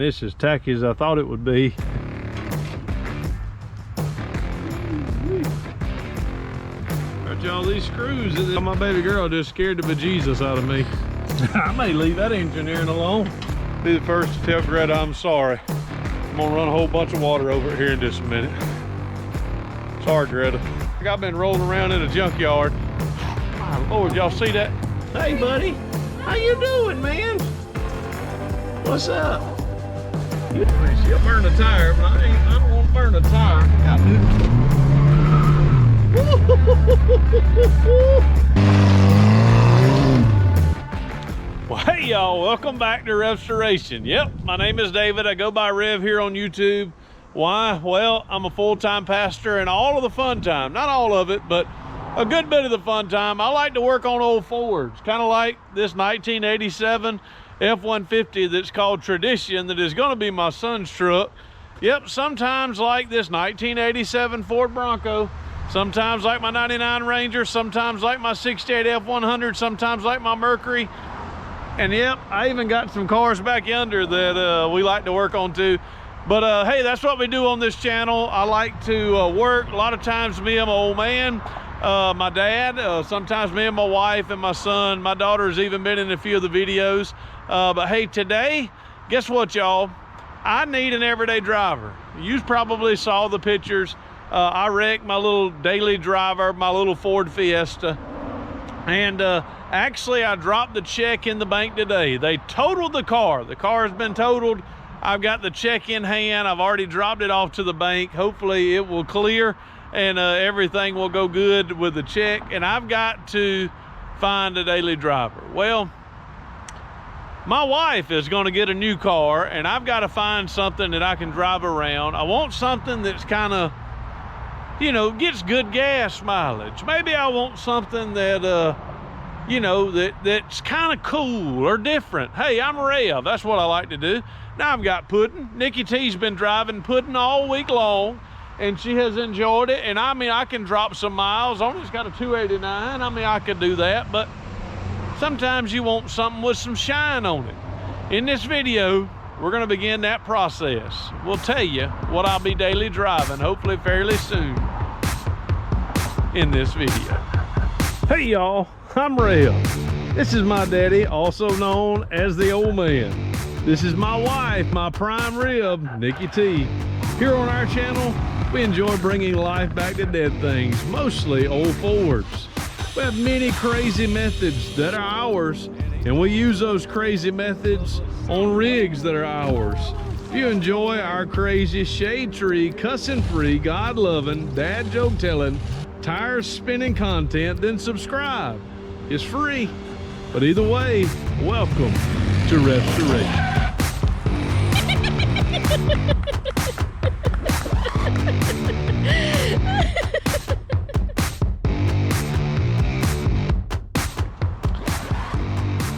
It's as tacky as I thought it would be. Got y'all these screws. My baby girl just scared the bejesus out of me. I may leave that engineering alone. Be the first to tell Greta I'm sorry. I'm gonna run a whole bunch of water over it here in just a minute. Sorry, Greta. I've been rolling around in a junkyard. My Lord, y'all see that? Hey, buddy. How you doing, man? What's up? She'll burn the tire, but I don't want to burn the tire. Well, hey y'all, welcome back to RevStoration. Yep, my name is David. I go by Rev here on YouTube. Why? Well, I'm a full-time pastor, and all of the fun time, not all of it, but a good bit of the fun time, I like to work on old Fords, kind of like this 1987 F-150 that's called Tradition, that is going to be my son's truck. Yep, sometimes like this 1987 Ford Bronco, sometimes like my 99 Ranger, sometimes like my 68 F-100, sometimes like my Mercury. And yep, I even got some cars back yonder that we like to work on too. But hey, that's what we do on this channel. I like to work. A lot of times me and my old man, my dad, sometimes me and my wife and my son. My daughter's even been in a few of the videos. But hey, today, guess what, y'all? I need an everyday driver. You probably saw the pictures. I wrecked my little daily driver, my little Ford Fiesta. And actually, I dropped the check in the bank today. They totaled the car. The car has been totaled. I've got the check in hand. I've already dropped it off to the bank. Hopefully it will clear and everything will go good with the check. And I've got to find a daily driver. Well, my wife is going to get a new car, and I've got to find something that I can drive around. I want something that's kind of, you know, gets good gas mileage. Maybe I want something that, you know, that's kind of cool or different. Hey, I'm Rev. That's what I like to do. Now I've got Puddin'. Nikki T's been driving Puddin' all week long, and she has enjoyed it. And I mean, I can drop some miles on it. It's got a 289. I mean, I could do that, but sometimes you want something with some shine on it. In this video, we're going to begin that process. We'll tell you what I'll be daily driving, hopefully fairly soon in this video. Hey y'all, I'm Rev. This is my daddy, also known as the old man. This is my wife, my prime rib, Nikki T. Here on our channel, we enjoy bringing life back to dead things, mostly old Fords. We have many crazy methods that are ours, and we use those crazy methods on rigs that are ours. If you enjoy our crazy shade tree, cussing free, God loving, dad joke telling, tires spinning content, then subscribe. It's free. But either way, welcome to RevStoration.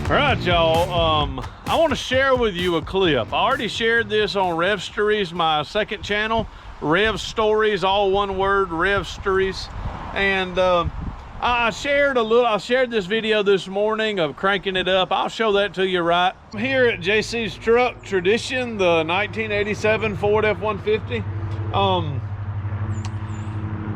All right, y'all, I want to share with you a clip. I already shared this on Rev Stories, my second channel, Rev Stories, all one word, Rev Stories. And I shared this video this morning of cranking it up. I'll show that to you right here at JC's truck, Tradition, the 1987 Ford F-150.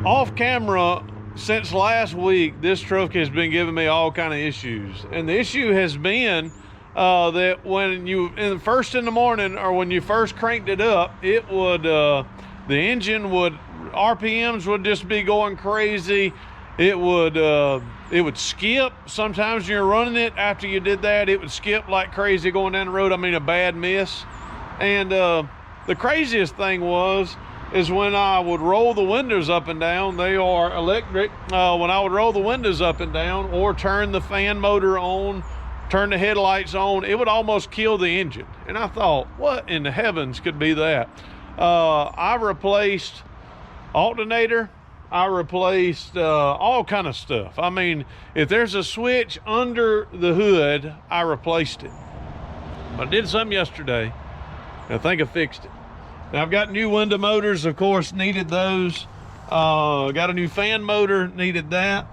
Off camera, since last week, this truck has been giving me all kind of issues. And the issue has been that when you, first in the morning, or when you first cranked it up, it would, the engine would, RPMs would just be going crazy. It would skip. Sometimes you're running it, after you did that, it would skip like crazy going down the road. I mean, a bad miss. And the craziest thing is when I would roll the windows up and down, they are electric. When I would roll the windows up and down or turn the fan motor on, turn the headlights on, it would almost kill the engine. And I thought, what in the heavens could be that? I replaced alternator. I replaced all kind of stuff. I mean, if there's a switch under the hood, I replaced it. I did some yesterday, and I think I fixed it. Now I've got new window motors, of course, needed those. Got a new fan motor, needed that.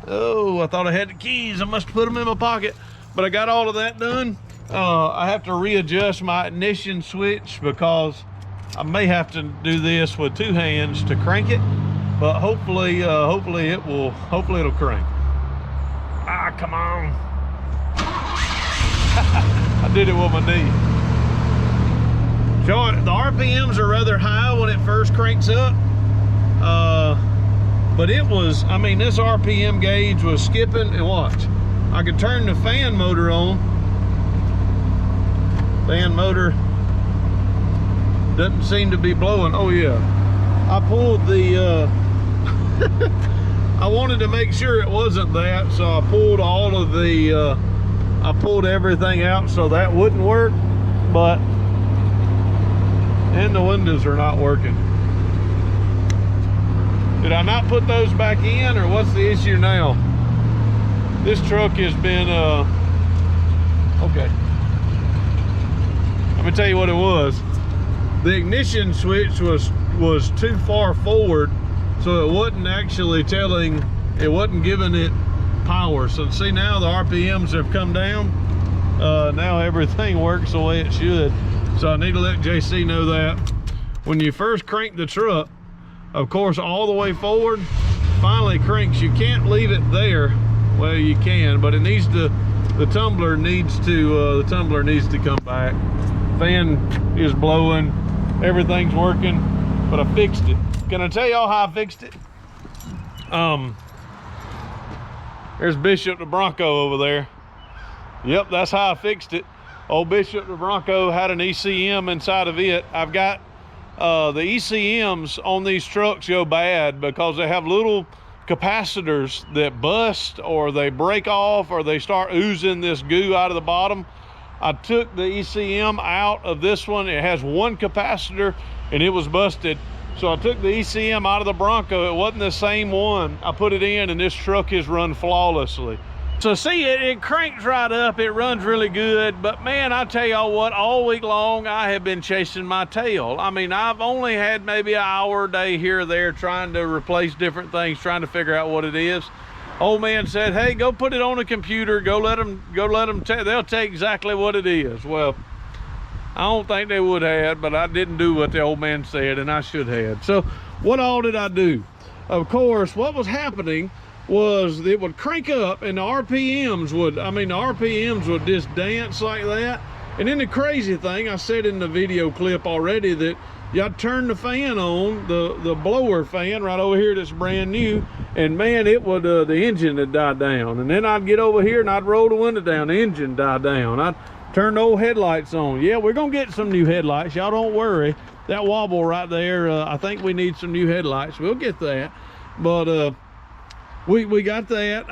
Oh, I thought I had the keys. I must have put them in my pocket, but I got all of that done. I have to readjust my ignition switch because I may have to do this with 2 hands to crank it, but hopefully it'll crank. Ah, come on. I did it with my knee. So the RPMs are rather high when it first cranks up. But it was, I mean, this RPM gauge was skipping, and watch. I could turn the fan motor on. Fan motor doesn't seem to be blowing. Oh yeah, I pulled the I wanted to make sure it wasn't that, so I pulled all of the I pulled everything out so that wouldn't work, and the windows are not working. Did I not put those back in, or what's the issue now? This truck has been okay. Let me tell you what it was. The ignition switch was too far forward, so it wasn't actually wasn't giving it power. So see, now the RPMs have come down. Now everything works the way it should. So I need to let JC know that when you first crank the truck, of course, all the way forward, finally cranks. You can't leave it there. Well, you can, but it needs to. The tumbler needs to come back. Fan is blowing. Everything's working, but I fixed it. Can I tell y'all how I fixed it? There's Bishop the Bronco over there. Yep, that's how I fixed it. Old Bishop the Bronco had an ECM inside of it. I've got the ECMs on these trucks go bad because they have little capacitors that bust, or they break off, or they start oozing this goo out of the bottom. I took the ECM out of this one. It has 1 capacitor and it was busted. So I took the ECM out of the Bronco. It wasn't the same one. I put it in, and this truck has run flawlessly. So see, it cranks right up. It runs really good. But man, I tell y'all what, all week long, I have been chasing my tail. I mean, I've only had maybe an hour a day here or there trying to replace different things, trying to figure out what it is. Old man said, hey, go put it on a computer. Go let them they'll tell you exactly what it is. Well, I don't think they would have, but I didn't do what the old man said, and I should have. So what all did I do? Of course, what was happening was it would crank up, and the RPMs would just dance like that. And then the crazy thing, I said in the video clip already, that y'all turn the fan on, the blower fan right over here that's brand new, and man, it would the engine would die down. And then I'd get over here and I'd roll the window down, the engine died down. I'd turn the old headlights on. Yeah, we're gonna get some new headlights, y'all don't worry. That wobble right there, I think we need some new headlights. We'll get that. But we got that.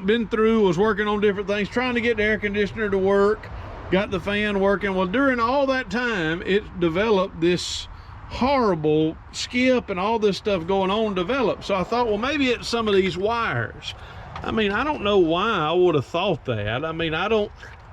Been through, was working on different things, trying to get the air conditioner to work, got the fan working. Well, during all that time, it developed this horrible skip, and all this stuff going on developed. So I thought, well, maybe it's some of these wires. I mean, I don't know why I would have thought that. I mean, I don't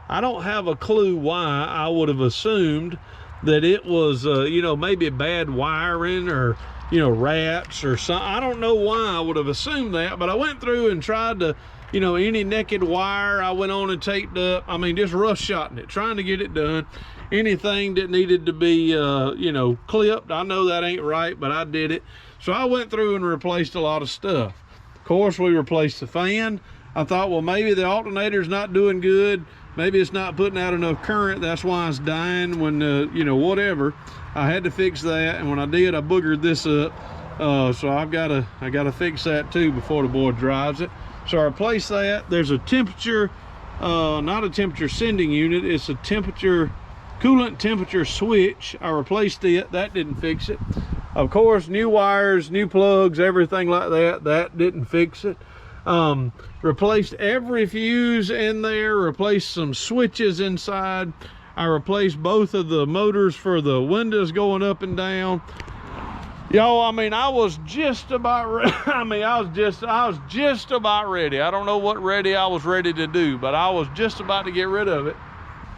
have a clue why I would have assumed that it was you know, maybe bad wiring, or you know, rats or something. I don't know why I would have assumed that, but I went through and tried to, you know, any naked wire I went on and taped up. I mean, just rough-shotting it, trying to get it done. Anything that needed to be, you know, clipped. I know that ain't right, but I did it. So I went through and replaced a lot of stuff. Of course, we replaced the fan. I thought, well, maybe the alternator's not doing good. Maybe it's not putting out enough current. That's why it's dying when, you know, whatever. I had to fix that, and when I did, I boogered this up. So I gotta fix that too before the boy drives it. So I replaced that. There's a temperature, not a temperature sending unit. It's a coolant temperature switch. I replaced it. That didn't fix it. Of course, new wires, new plugs, everything like that. That didn't fix it. Replaced every fuse in there, replaced some switches inside. I replaced both of the motors for the windows going up and down. Y'all, I mean, I was just about ready. I mean, I was just about ready. I don't know what I was ready to do, but I was just about to get rid of it.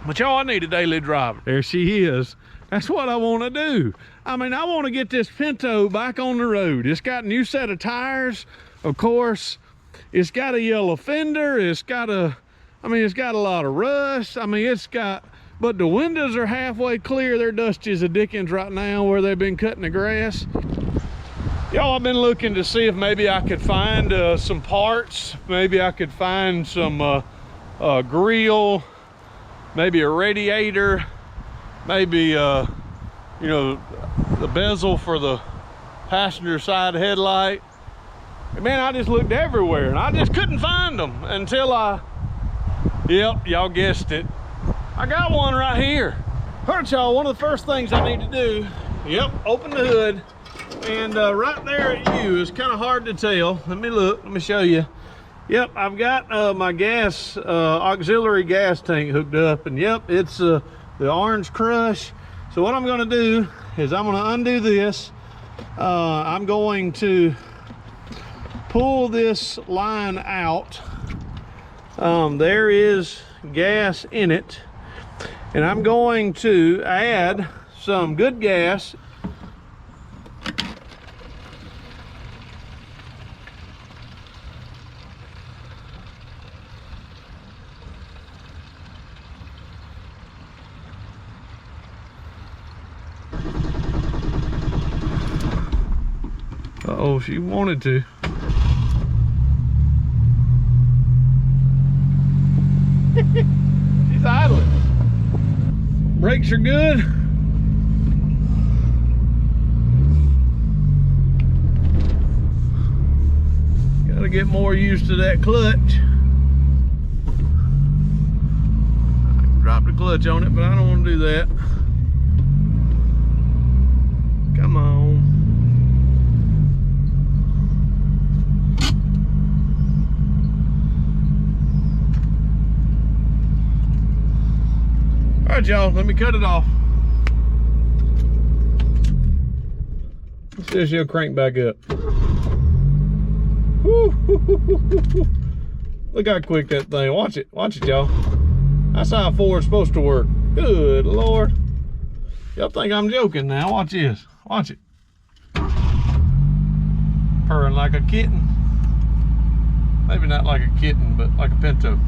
But y'all, I need a daily driver. There she is. That's what I want to do. I mean, I want to get this Pinto back on the road. It's got a new set of tires, of course. It's got a yellow fender. It's got a I mean, it's got a lot of rust. I mean, but the windows are halfway clear. They're dusty as a Dickens right now where they've been cutting the grass. Y'all, I've been looking to see if maybe I could find some parts. Maybe I could find some grill, maybe a radiator, maybe, you know, the bezel for the passenger side headlight. And man, I just looked everywhere and I just couldn't find them until yep, y'all guessed it. I got one right here. All right, y'all, one of the first things I need to do, yep, open the hood. And right there at you is kind of hard to tell. Let me look, let me show you. Yep, I've got my gas, auxiliary gas tank hooked up. And yep, it's the orange crush. So what I'm gonna do is I'm gonna undo this. I'm going to pull this line out. There is gas in it. And I'm going to add some good gas. Uh-oh, she wanted to. She's idling. Brakes are good. Gotta get more used to that clutch. I can drop the clutch on it, but I don't want to do that. Come on. All right, y'all, let me cut it off. Let's see if she'll crank back up. Woo. Look how quick that thing, watch it, y'all. That's how Ford's supposed to work. Good Lord. Y'all think I'm joking now, watch this, watch it. Purring like a kitten. Maybe not like a kitten, but like a Pinto.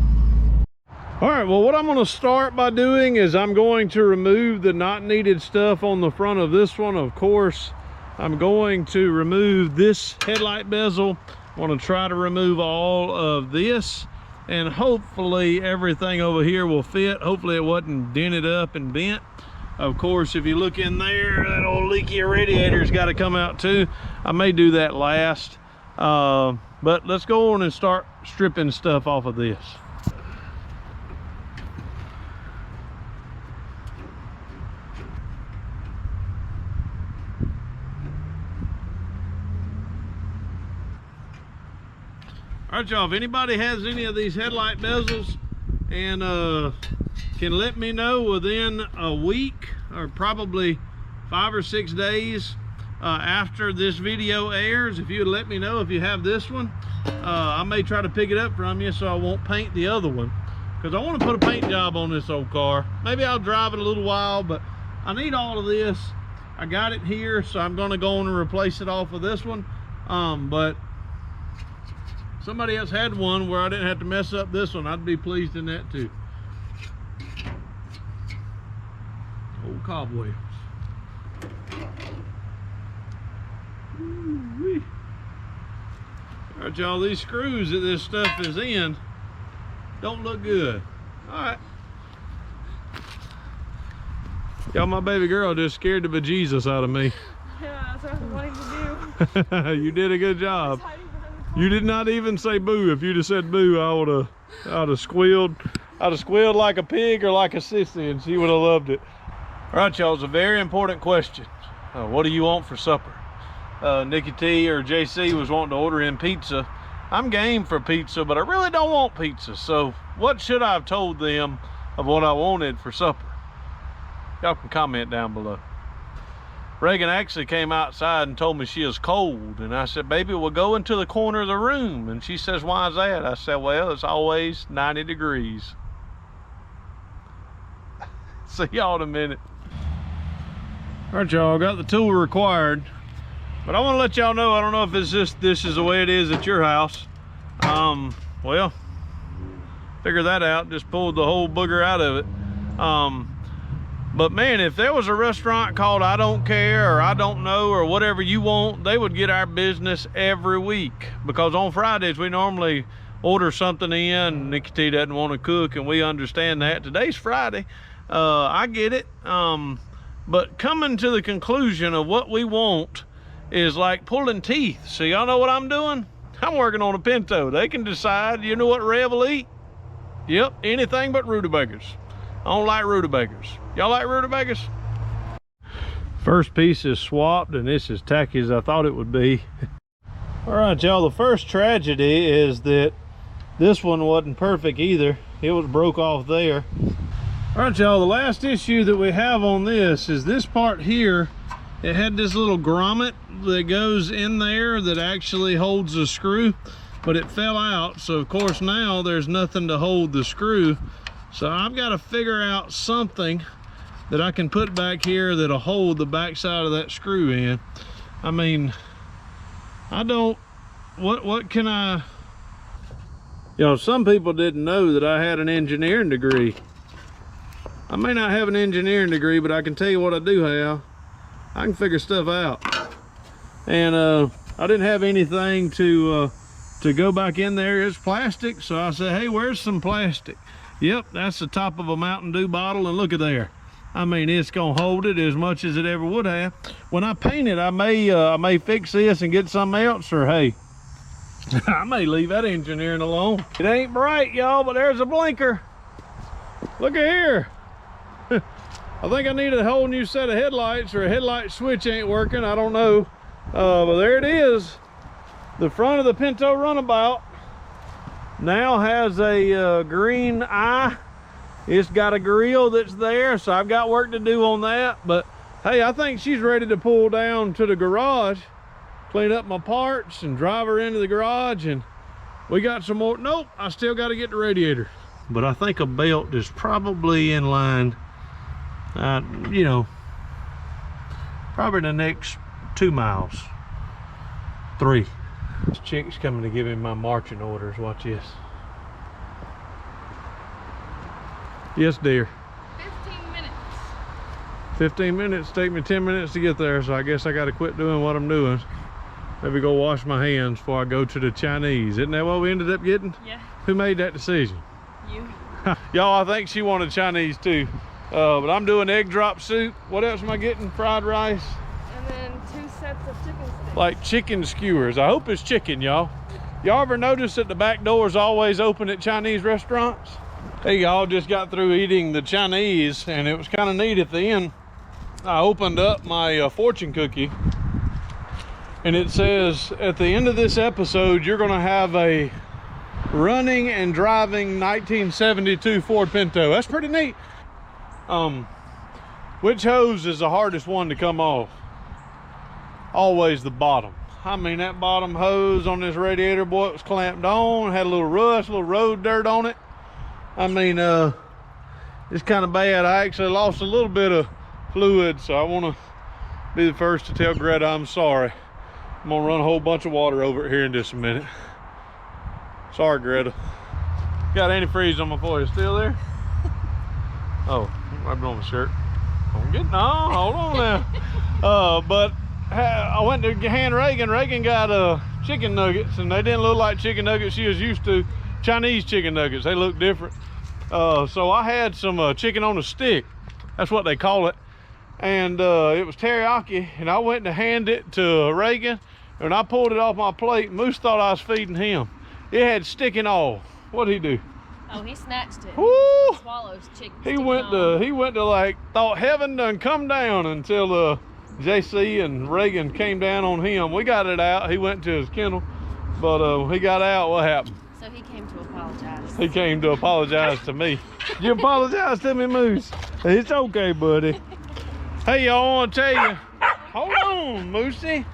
All right, well, what I'm going to start by doing is I'm going to remove the not needed stuff on the front of this one. Of course, I'm going to remove this headlight bezel. I want to try to remove all of this, and hopefully everything over here will fit. Hopefully it wasn't dented up and bent. Of course, if you look in there, that old leaky radiator's got to come out too. I may do that last, but let's go on and start stripping stuff off of this. All right, y'all, if anybody has any of these headlight bezels and can let me know within a week or probably 5 or 6 days after this video airs, if you would let me know if you have this one, I may try to pick it up from you so I won't paint the other one, because I want to put a paint job on this old car. Maybe I'll drive it a little while, but I need all of this. I got it here, so I'm going to go on and replace it off of this one, but somebody else had one where I didn't have to mess up this one, I'd be pleased in that too. Old cobwebs. Ooh-wee. All right, y'all, these screws that this stuff is in don't look good. All right. Y'all, my baby girl just scared the bejesus out of me. Yeah, that's what I was wanting to do. You did a good job. You did not even say boo. If you'd have said boo, I'd have squealed. I'd have squealed like a pig or like a sissy, and she would have loved it. All right, y'all, it's a very important question. What do you want for supper? Nikki T or JC was wanting to order in pizza. I'm game for pizza, but I really don't want pizza. So what should I have told them of what I wanted for supper? Y'all can comment down below. Reagan actually came outside and told me she is cold, and I said, baby, we'll go into the corner of the room. And she says, why is that? I said, well, it's always 90 degrees. See y'all in a minute. All right, y'all, got the tool required, but I want to let y'all know, I don't know if it's just this is the way it is at your house. Well, figure that out. Just pulled the whole booger out of it. But man, if there was a restaurant called I Don't Care or I Don't Know or whatever you want, they would get our business every week. Because on Fridays, we normally order something in. Nikki T doesn't want to cook, and we understand that. Today's Friday. I get it. But coming to the conclusion of what we want is like pulling teeth. So y'all know what I'm doing? I'm working on a Pinto. They can decide, you know what Rev will eat? Yep, anything but rutabagas. I don't like rutabagas. Y'all like rutabagas? First piece is swapped, and this is tacky as I thought it would be. All right, y'all, the first tragedy is that this one wasn't perfect either. It was broke off there. All right, y'all, the last issue that we have on this is this part here. It had this little grommet that goes in there that actually holds the screw, but it fell out. So of course now there's nothing to hold the screw. So I've got to figure out something that I can put back here that'll hold the back side of that screw in. I mean, I don't, what can I, you know, some people didn't know that I had an engineering degree. I may not have an engineering degree, but I can tell you what I do have. I can figure stuff out. And I didn't have anything to go back in there. It's plastic, so I said, hey, where's some plastic? Yep, that's the top of a Mountain Dew bottle, and look at there. I mean, it's gonna hold it as much as it ever would have. When I paint it, I may fix this and get something else, or hey, I may leave that engineering alone. It ain't bright, y'all, but there's a blinker. Look at here. I think I need a whole new set of headlights, or a headlight switch ain't working, I don't know. But there it is. The front of the Pinto Runabout now has a green eye. It's got a grill that's there, so I've got work to do on that. But hey, I think she's ready to pull down to the garage, clean up my parts and drive her into the garage, and we got some more. Nope, I still got to get the radiator. But I think a belt is probably in line, you know, probably the next 2 miles, 3. This chick's coming to give me my marching orders. Watch this. Yes, dear. 15 minutes. 15 minutes. Take me 10 minutes to get there, so I guess I got to quit doing what I'm doing. Maybe go wash my hands before I go to the Chinese. Isn't that what we ended up getting? Yeah. Who made that decision? You. Y'all, I think she wanted Chinese too. But I'm doing egg drop soup. What else am I getting? Fried rice. And then 2 sets of chicken sticks. Like chicken skewers. I hope it's chicken, y'all. Y'all ever notice that the back door is always open at Chinese restaurants? Hey, y'all, just got through eating the Chinese, and it was kind of neat at the end. I opened up my fortune cookie, and it says, at the end of this episode, you're gonna have a running and driving 1972 Ford Pinto. That's pretty neat. Which hose is the hardest one to come off? Always the bottom. I mean, that bottom hose on this radiator, boy, it was clamped on, had a little rust, a little road dirt on it. I mean, it's kind of bad. I actually lost a little bit of fluid, so I want to be the first to tell Greta I'm sorry. I'm gonna run a whole bunch of water over it here in just a minute. Sorry, Greta. Got antifreeze on my foil. Still there? Oh, rubbed on my shirt. Don't get, no, hold on now. But I went to hand Reagan. Reagan got chicken nuggets, and they didn't look like chicken nuggets she was used to. Chinese chicken nuggets, they look different. So I had some chicken on a stick. That's what they call it. And it was teriyaki, and I went to hand it to Reagan, and I pulled it off my plate. Moose thought I was feeding him. It had stick and all. What'd he do? Oh, he snatched it. Woo! He swallows chicken. He went to like, thought heaven done come down until JC and Reagan came down on him. We got it out. He went to his kennel, but he got out. What happened? So he came to apologize. He came to apologize to me. You apologize to me, Moose? It's okay, buddy. Hey, y'all, I want to tell you. Hold on, Moosey.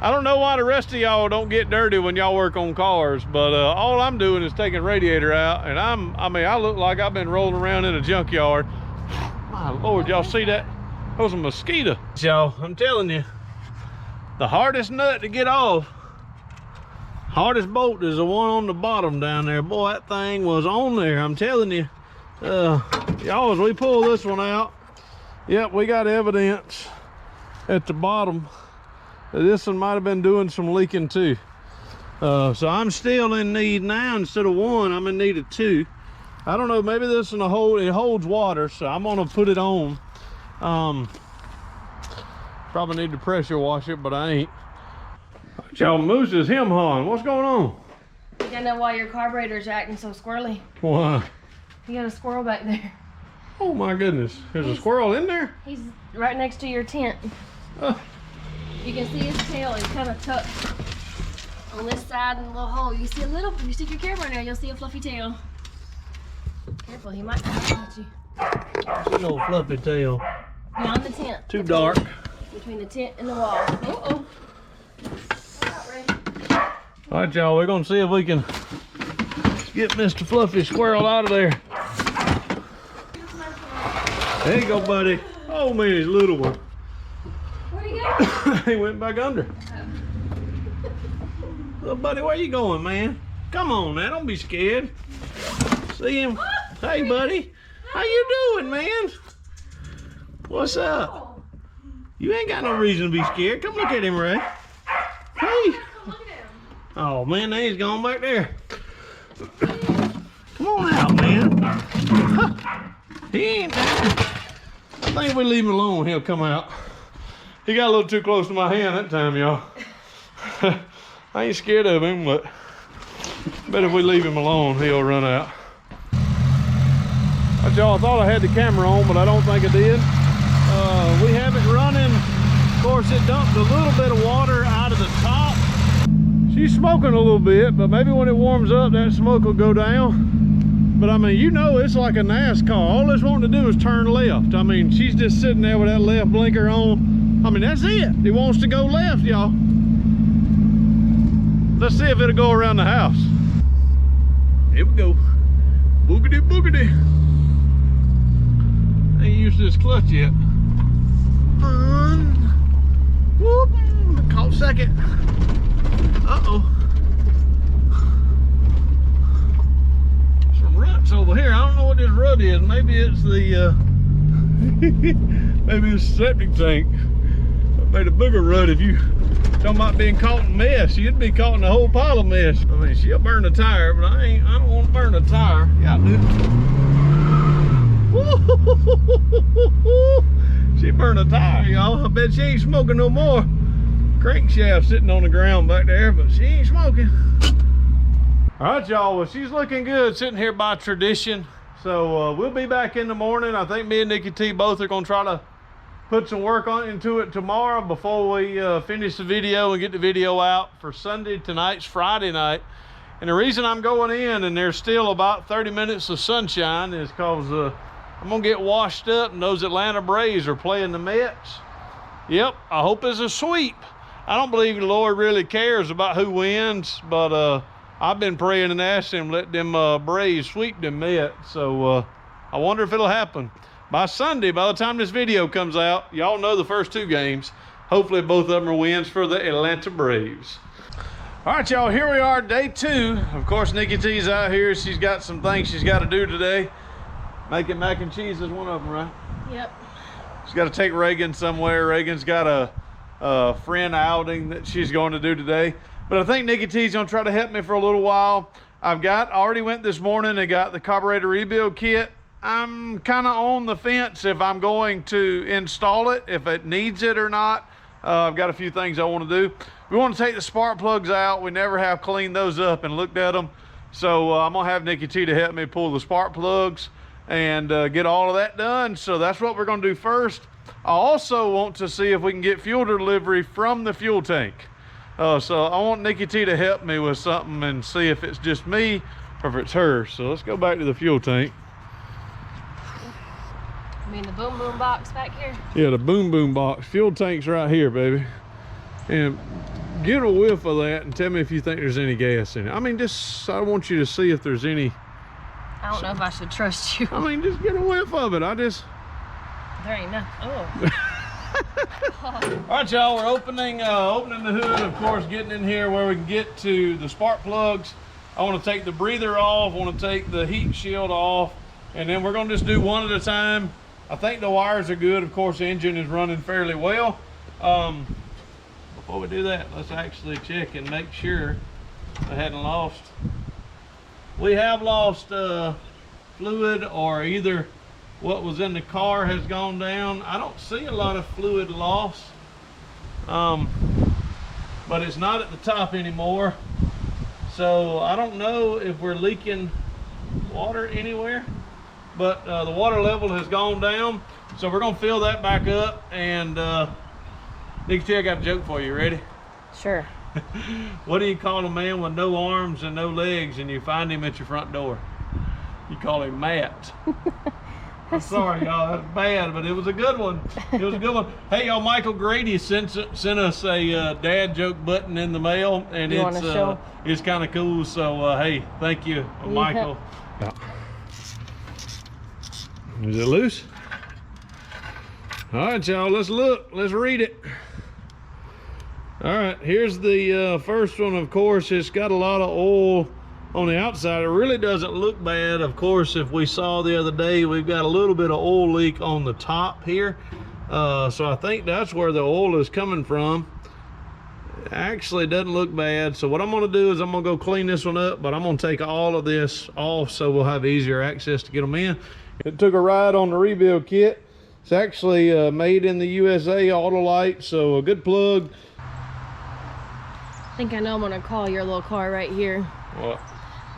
I don't know why the rest of y'all don't get dirty when y'all work on cars, but all I'm doing is taking radiator out, and I mean, I look like I've been rolling around in a junkyard. My Lord, y'all see that? That was a mosquito. Y'all, I'm telling you, the hardest nut to get off Hardest bolt is the one on the bottom down there. Boy, that thing was on there, I'm telling you. Y'all, as we pull this one out, yep, we got evidence at the bottom that this one might have been doing some leaking too. So I'm still in need now. Instead of one, I'm in need of two. I don't know, maybe this one it holds water, so I'm gonna put it on. Probably need to pressure wash it, but I ain't. Y'all, Moose is him hawing. What's going on? You gotta know why your carburetor's acting so squirrely. Why? You got a squirrel back there. Oh my goodness, there's a squirrel in there? He's right next to your tent. You can see his tail, he's kind of tucked on this side in a little hole. You see a little, if you stick your camera in there, you'll see a fluffy tail. Careful, he might catch you. Big old fluffy tail. Beyond the tent. Too dark. Between the tent and the wall. Uh-oh. All right, y'all, we're gonna see if we can get Mr. Fluffy Squirrel out of there. There you go, buddy. Oh man, he's a little one. Where'd he go? He went back under. Little buddy, where you going, man? Come on now, don't be scared. See him? Hey, buddy. How you doing, man? What's up? You ain't got no reason to be scared. Come look at him, Ray. Hey. Oh man, now he's gone back there. Come on out, man. He ain't there. I think if we leave him alone, he'll come out. He got a little too close to my hand that time, y'all. I ain't scared of him, but if we leave him alone, he'll run out. Y'all, I thought I had the camera on, but I don't think I did. We have it running. Of course, it dumped a little bit of water out of the top. She's smoking a little bit, but maybe when it warms up, that smoke will go down. But I mean, you know, it's like a NASCAR. All it's wanting to do is turn left. I mean, she's just sitting there with that left blinker on. I mean, that's it. It wants to go left, y'all. Let's see if it'll go around the house. Here we go. Boogity boogity. Ain't used to this clutch yet. Whoop. Caught second. Uh-oh. Some ruts over here. I don't know what this rut is. Maybe it's the maybe it's the septic tank. I made a bigger rut. If you talking about being caught in mess, you'd be caught in a whole pile of mess. I mean, she'll burn a tire, but I don't want to burn a tire. Yeah, I do. She burned a tire, y'all. I bet she ain't smoking no more. Crankshaft sitting on the ground back there, but she ain't smoking. All right, y'all, well, she's looking good sitting here by tradition. So we'll be back in the morning. I think me and Nikki T both are gonna try to put some work into it tomorrow before we finish the video and get the video out for Sunday. Tonight's Friday night. And the reason I'm going in and there's still about 30 minutes of sunshine is because I'm gonna get washed up and those Atlanta Braves are playing the Mets. Yep, I hope it's a sweep. I don't believe the Lord really cares about who wins, but I've been praying and asking him let them Braves sweep them Mets. So I wonder if it'll happen. By Sunday, by the time this video comes out, y'all know the first two games. Hopefully both of them are wins for the Atlanta Braves. All right, y'all, here we are, day 2. Of course, Nikki T's out here. She's got some things she's got to do today. Making mac and cheese is one of them, right? Yep. She's got to take Reagan somewhere. Reagan's got a friend outing that she's going to do today. But I think Nikki T's gonna try to help me for a little while. I already went this morning and got the carburetor rebuild kit. I'm kind of on the fence if I'm going to install it, if it needs it or not. I've got a few things I want to do. We want to take the spark plugs out. We never have cleaned those up and looked at them. So I'm gonna have Nikki T to help me pull the spark plugs and get all of that done. So that's what we're gonna do first. I also want to see if we can get fuel delivery from the fuel tank. So I want Nikki T to help me with something and see if it's just me or if it's her. So let's go back to the fuel tank. You mean the boom boom box back here? Yeah, the boom boom box. Fuel tank's right here, baby. And get a whiff of that and tell me if you think there's any gas in it. I mean, just, I want you to see if there's any. I don't know if I should trust you. I mean, just get a whiff of it. There ain't nothing. Oh. All right, y'all, we're opening the hood, of course, getting in here where we can get to the spark plugs. I want to take the breather off, want to take the heat shield off, and then we're going to just do one at a time. I think the wires are good. Of course, the engine is running fairly well. Before we do that, let's actually check and make sure I hadn't lost. We have lost fluid, or either what was in the car has gone down. I don't see a lot of fluid loss, but it's not at the top anymore. So I don't know if we're leaking water anywhere, but the water level has gone down. So we're gonna fill that back up, and Nick T, I got a joke for you. Ready? Sure. What do you call a man with no arms and no legs and you find him at your front door? You call him Matt. I'm sorry, y'all, that's bad, but it was a good one. It was a good one. Hey, y'all, Michael Grady sent us a dad joke button in the mail, and it's kind of cool. So, hey, thank you, Michael. Yeah. Is it loose? All right, y'all, let's look. Let's read it. All right, here's the first one. Of course, it's got a lot of oil on the outside. It really doesn't look bad. Of course, if we saw the other day, we've got a little bit of oil leak on the top here. So I think that's where the oil is coming from. It actually doesn't look bad. So what I'm gonna do is I'm gonna go clean this one up, but I'm gonna take all of this off so we'll have easier access to get them in. It took a ride on the rebuild kit. It's actually made in the USA, Autolite, so a good plug. I think I know I'm gonna call your little car right here. What?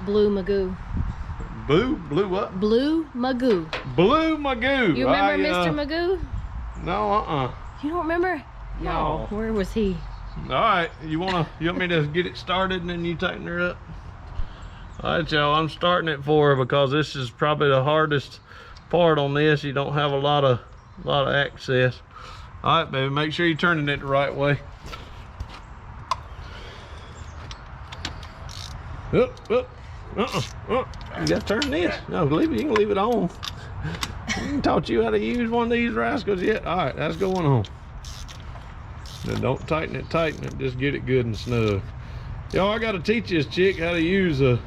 Blue Magoo. Blue what? Blue Magoo. Blue Magoo. You remember Mr. Magoo? No, You don't remember? No. Where was he? All right, you want me to get it started and then you tighten her up? All right, y'all, I'm starting it for her because this is probably the hardest part on this. You don't have a lot of access. All right, baby, make sure you're turning it the right way. Up. You gotta turn this. No, you can leave it on. I taught you how to use one of these rascals yet. All right, that's going on. Then don't tighten it, just get it good and snug. Y'all, I gotta teach this chick how to use a...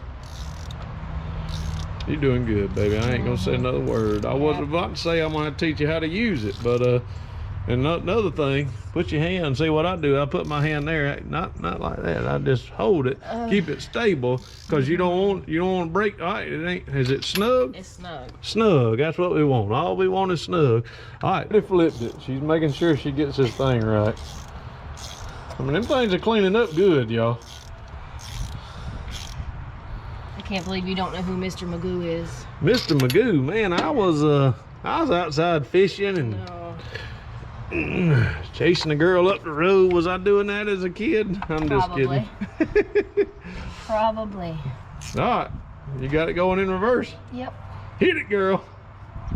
You're doing good, baby. I ain't gonna say another word. I was about to say I'm gonna teach you how to use it, but and another thing, put your hand, see what I do. I put my hand there, not like that. I just hold it, keep it stable, because you don't want to break. All right, it ain't. Is it snug? It's snug. Snug. That's what we want. All we want is snug. All right, they flipped it. She's making sure she gets this thing right. I mean, them things are cleaning up good, y'all. I can't believe you don't know who Mr. Magoo is. Mr. Magoo, man, I was outside fishing and chasing a girl up the road. Was I doing that as a kid? I'm just kidding. Probably. All right, you got it going in reverse. Yep. Hit it, girl.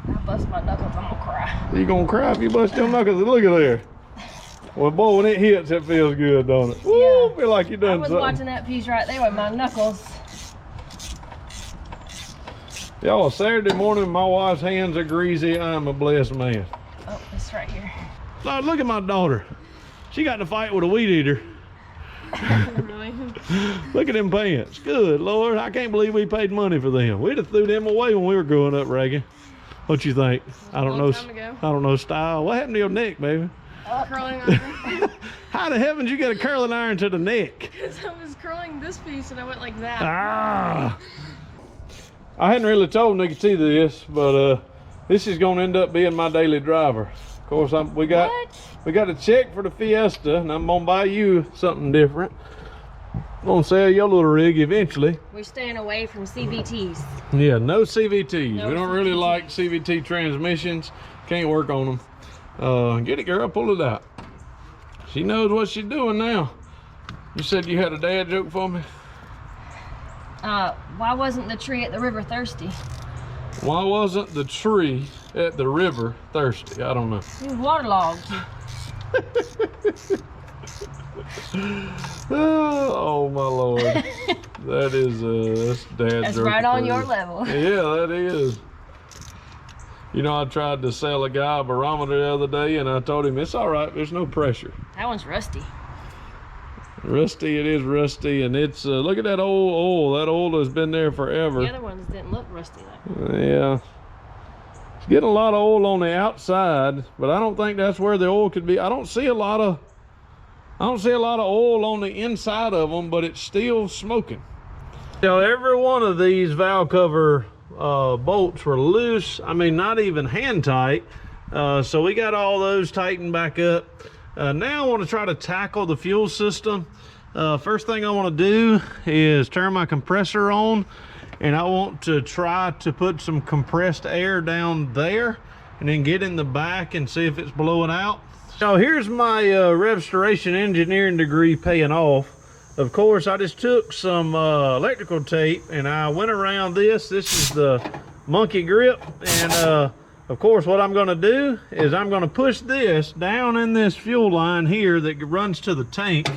I bust my knuckles, I'm gonna cry. You gonna cry if you bust your knuckles? Look at there. Well, boy, when it hits, it feels good, don't it? Woo, feel like you done something. I was watching that piece right there with my knuckles. Y'all, Saturday morning, my wife's hands are greasy. I'm a blessed man. Oh, it's right here. Lord, look at my daughter. She got in a fight with a weed eater. Really? Look at them pants. Good Lord, I can't believe we paid money for them. We'd have threw them away when we were growing up, Reagan. What you think? I don't know. I don't know style. What happened to your neck, baby? Curling iron. How the heavens you got a curling iron to the neck? Because I was curling this piece and I went like that. Ah! I hadn't really told Nikki T this, but this is going to end up being my daily driver. Of course, we got a check for the Fiesta, and I'm going to buy you something different. I'm going to sell your little rig eventually. We're staying away from CVTs. Yeah, no CVTs. No we don't really like CVT transmissions. Can't work on them. Get it, girl. Pull it out. She knows what she's doing now. You said you had a dad joke for me? Why wasn't the tree at the river thirsty? Why wasn't the tree at the river thirsty? I don't know. It was waterlogged. Oh my Lord. That's dad's That's right on your level. Yeah, that is. You know, I tried to sell a guy a barometer the other day, and I told him it's all right. There's no pressure. That one's rusty. Rusty, it is rusty, and it's look at that old oil. That oil has been there forever. The other ones didn't look rusty like that. Yeah, it's getting a lot of oil on the outside, but I don't think that's where the oil could be. I don't see a lot of oil on the inside of them, but it's still smoking. You know, every one of these valve cover bolts were loose. I mean, not even hand tight. So we got all those tightened back up. Now I want to try to tackle the fuel system. First thing I want to do is turn my compressor on, and I want to try to put some compressed air down there and then get in the back and see if it's blowing out. So here's my RevStoration engineering degree paying off. Of course, I just took some electrical tape and I went around this. This is the monkey grip, and of course, what I'm gonna do is I'm gonna push this down in this fuel line here that runs to the tank,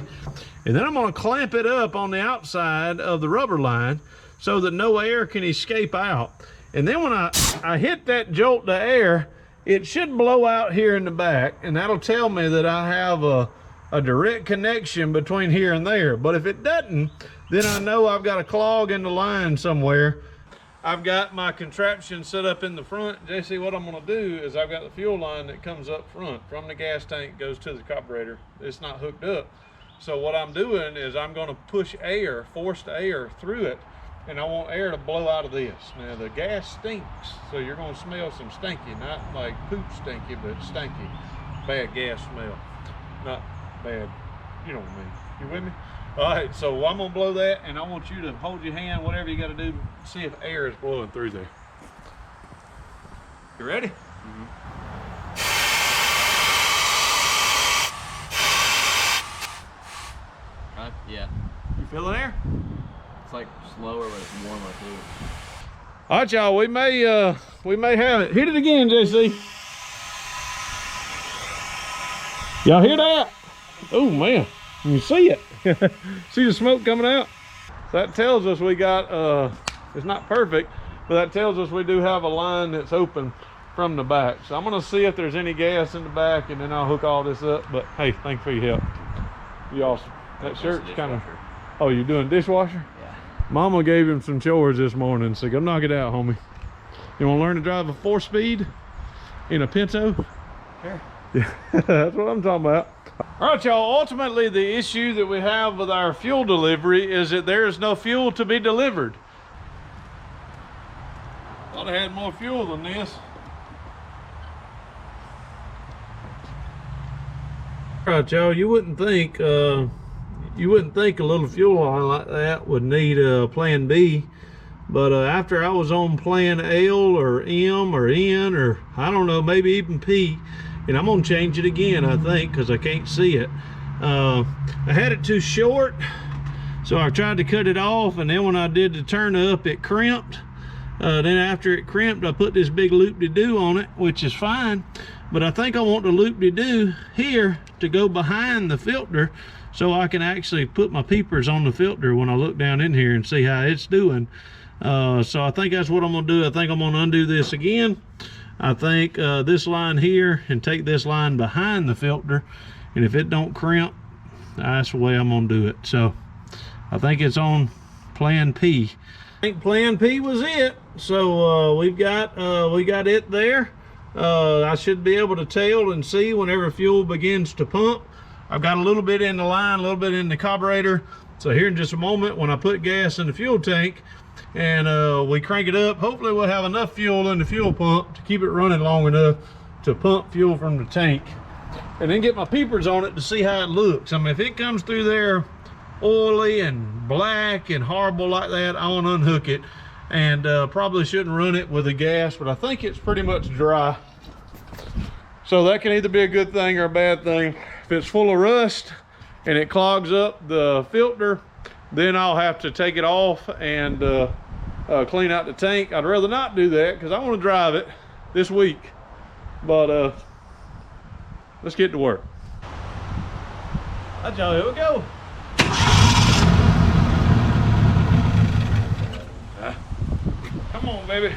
and then I'm gonna clamp it up on the outside of the rubber line so that no air can escape out. And then when I hit that jolt to air, it should blow out here in the back, and that'll tell me that I have a direct connection between here and there. But if it doesn't, then I know I've got a clog in the line somewhere. I've got my contraption set up in the front. JC, what I'm gonna do is I've got the fuel line that comes up front from the gas tank, goes to the carburetor. It's not hooked up. So what I'm doing is I'm gonna push air, forced air through it, and I want air to blow out of this. Now the gas stinks, so you're gonna smell some stinky, not like poop stinky, but stinky, bad gas smell. Not bad, you know what I mean. You with me? All right, so I'm gonna blow that, and I want you to hold your hand, whatever you gotta do, to see if air is blowing through there. You ready? Mm-hmm. Yeah. You feeling air? It's like slower, but it's warmer too. All right, y'all, we may have it. Hit it again, JC. Y'all hear that? Oh man, you can see it. See the smoke coming out? So that tells us we got, it's not perfect, but that tells us we do have a line that's open from the back. So I'm gonna see if there's any gas in the back, and then I'll hook all this up. But hey, thanks for your help. You awesome. That shirt's kind of, oh, you're doing dishwasher? Yeah. Mama gave him some chores this morning, so go knock it out, homie. You wanna learn to drive a 4-speed in a Pinto? Sure. Yeah, that's what I'm talking about. All right, y'all, ultimately the issue that we have with our fuel delivery is that there is no fuel to be delivered. Thought I had more fuel than this. All right, y'all, you wouldn't think a little fuel line like that would need a plan B, but after I was on plan L or M or N, or I don't know, maybe even P, and I'm gonna change it again, I think, because I can't see it. I had it too short, so I tried to cut it off, and then when I did the turn up, it crimped. Then after it crimped, I put this big loop-de-doo on it, which is fine, but I think I want the loop-de-doo here to go behind the filter, so I can actually put my peepers on the filter when I look down in here and see how it's doing. So I think that's what I'm gonna do. I think I'm gonna undo this again. I think this line here, and take this line behind the filter, and if it don't crimp, that's the way I'm gonna do it. So I think it's on plan P. I think plan P was it. So we got it there. I should be able to tell and see whenever fuel begins to pump. I've got a little bit in the line, a little bit in the carburetor. So here in just a moment, when I put gas in the fuel tank and we crank it up, hopefully we'll have enough fuel in the fuel pump to keep it running long enough to pump fuel from the tank, and then get my peepers on it to see how it looks. I mean, if it comes through there oily and black and horrible like that, I want to unhook it, and probably shouldn't run it with the gas, but I think it's pretty much dry. So that can either be a good thing or a bad thing. If it's full of rust and it clogs up the filter, then I'll have to take it off and clean out the tank. I'd rather not do that because I want to drive it this week. But let's get to work. All right, y'all, here we go. Come on, baby.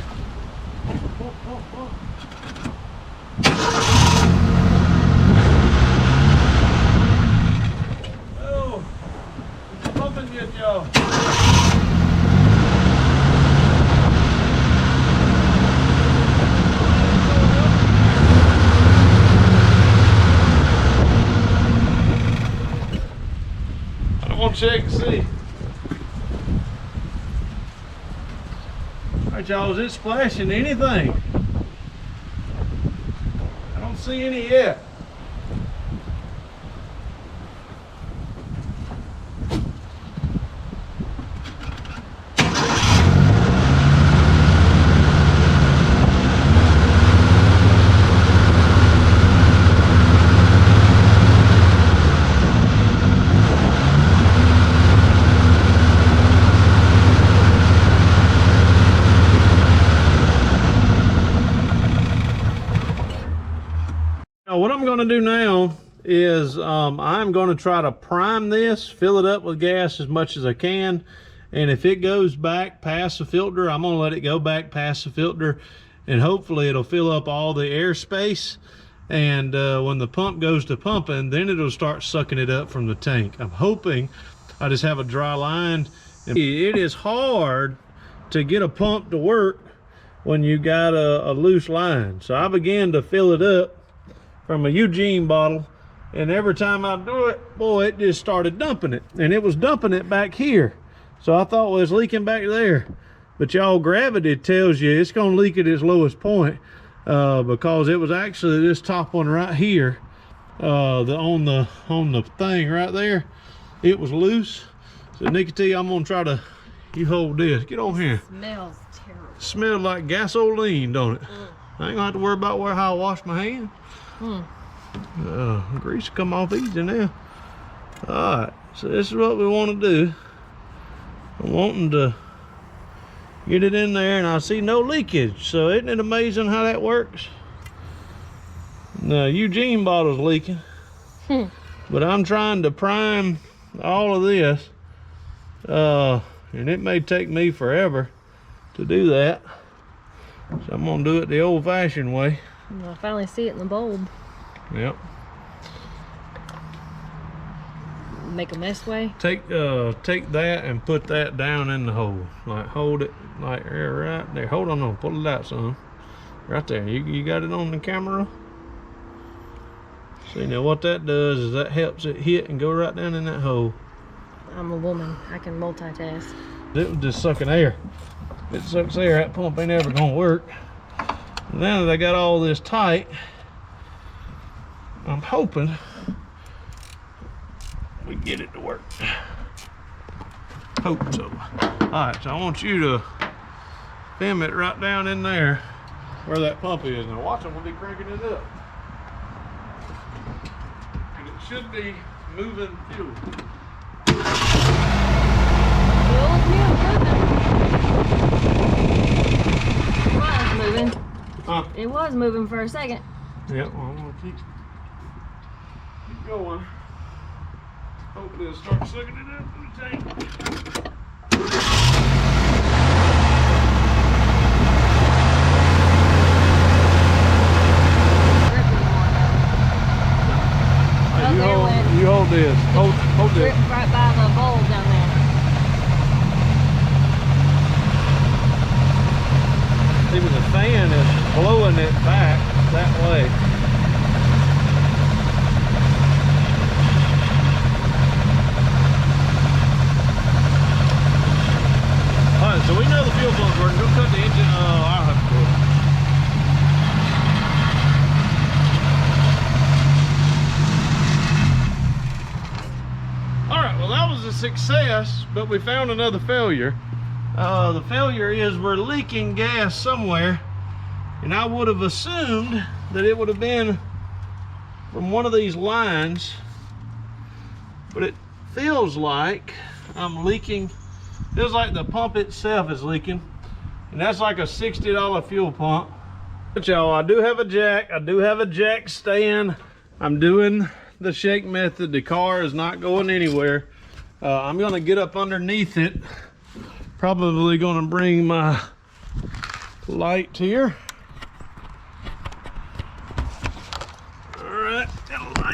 Oh, it's pumping yet, y'all. I'm gonna check and see. All right, y'all, is it splashing anything? I don't see any yet. What I'm going to do now is I'm going to try to prime this, fill it up with gas as much as I can, and if it goes back past the filter, I'm going to let it go back past the filter, and hopefully it'll fill up all the airspace, and when the pump goes to pumping, then it'll start sucking it up from the tank. I'm hoping I just have a dry line. It is hard to get a pump to work when you got a loose line, so I began to fill it up from a Eugene bottle, and every time I do it, boy, it just started dumping it, and it was dumping it back here. So I thought, well, it's leaking back there, but y'all, gravity tells you it's gonna leak at its lowest point, because it was actually this top one right here, on the thing right there, it was loose. So Nikki, I'm gonna try to, you hold this, get on here. Smells terrible. Smells like gasoline, don't it? I ain't gonna have to worry about how I wash my hands. Grease will come off easy now. All right, so this is what we want to do. I'm wanting to get it in there, and I see no leakage. So isn't it amazing how that works? The Eugene bottle's leaking, but I'm trying to prime all of this, and it may take me forever to do that. So I'm gonna do it the old-fashioned way. I finally see it in the bulb. Yep. Make a mess way. Take that and put that down in the hole. Like hold it like right there. Hold on, no, pull it out, son. Right there. You got it on the camera. See, now what that does is that helps it hit and go right down in that hole. I'm a woman. I can multitask. It was just sucking air. If it sucks air, that pump ain't ever gonna work. Now that I got all this tight, I'm hoping we get it to work. Hope so. All right, so I want you to film it right down in there where that pump is. Now watch them, we'll be cranking it up. And it should be moving fuel. Moving. Huh? It was moving for a second. Yeah, well, I'm gonna keep going. Hopefully it'll start sucking it up through the tank. Hey, you hold this. Hold this. Right by the bowl down there. Even the fan is blowing it back that way. All right, so we know the fuel pump's working. Go cut the engine. Oh, I'll have to do it. All right, well, that was a success, but we found another failure. The failure is we're leaking gas somewhere, and I would have assumed that it would have been from one of these lines, but it feels like I'm leaking. Feels like the pump itself is leaking, and that's like a $60 fuel pump. But y'all, I do have a jack. I do have a jack stand. I'm doing the shake method. The car is not going anywhere. I'm gonna get up underneath it. Probably gonna bring my light here.